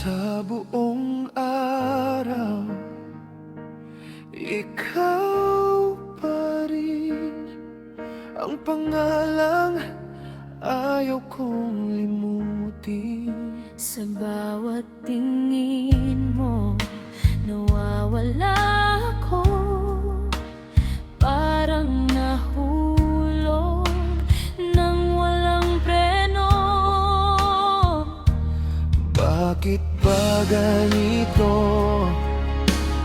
Sa buong araw, ikaw pa rin ang pangalang ayaw kong limutin. Sa bawat tingin mo, nawawala ako. Parang nahulog nang walang preno. Bakit ba ganito?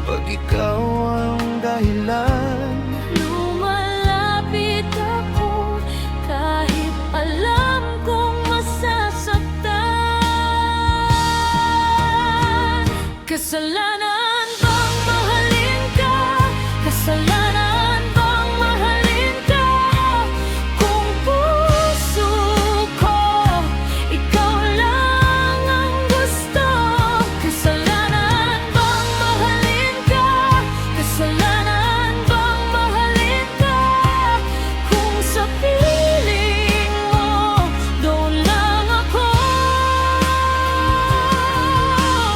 Pag ikaw ang dahilan, Lumalapit ako kahit alam kong masasaktan. Kasalanan bang mahalin ka? Kasalanan bang mahalin ka? Kung puso ko, ikaw lang ang gusto. Kasalanan bang mahalin ka? Kasalanan bang mahalin ka? Kung sa piling mo, doon lang ako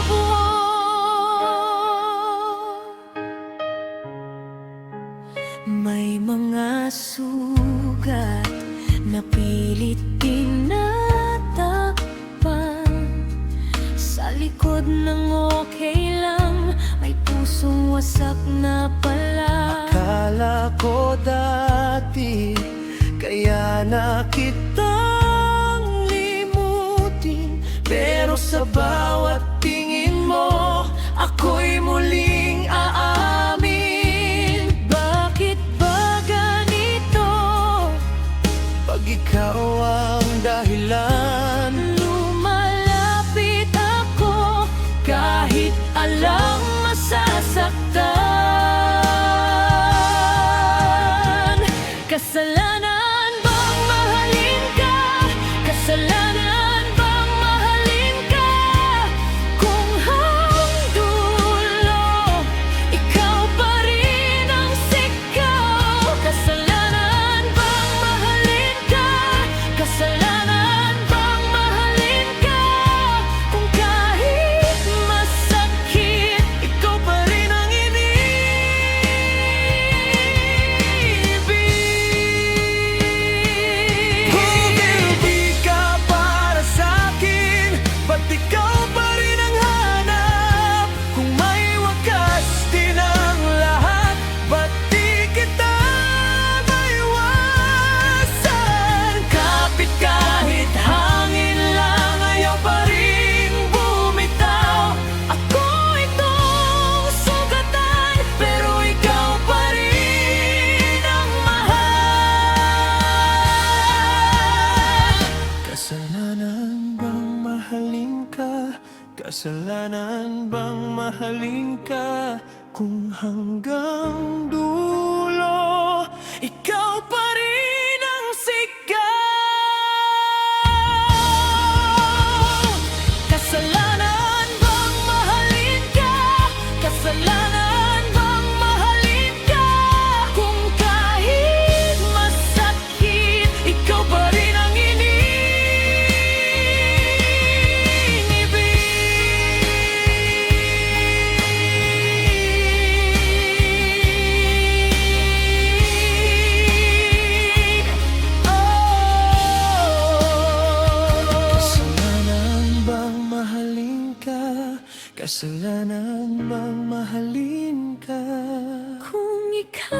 buo. May mga sugat na pilit tinatakpan. Sa likod ng okay lang, may pusong wasak na pala. akala ko dati kaya na kitang limutin. Pero sa bawat tingin mo, ako'y muling aamin. Bakit ba ganito? Pag ikaw ang dahilan, Lumalapit ako kahit alam masasaktan. Kasalanan bang mahalin ka? Kasalanan bang mahalin ka? Kung hanggang dulo, ikaw pa rin ang sigaw. Kasalanan bang mahalin ka? Kasalanan bang mahalin ka? Kung kahit masakit, ikaw pa rin ang inibig. hindi ka para sa'kin. Ba't ikaw pa rin ang hanap? Kung may wakas din ang lahat, ba't di kita maiwasan? Kapit kahit hangin lang, ayaw pa rin bumitaw. Ako itong sugatan, pero ikaw pa rin ang mahal. Kasalanan bang mahalin ka? Kasalanan bang mahalin ka? Kung hanggang dulo, ikaw pa rin ang sigaw. Kasalanan bang mahalin ka? Kasalanan bang mahalin ka? Kung kahit masakit, ikaw pa rin ang inibig. Kasalanan bang mahalin ka? Kasalanan bang mahalin ka? Kung ikaw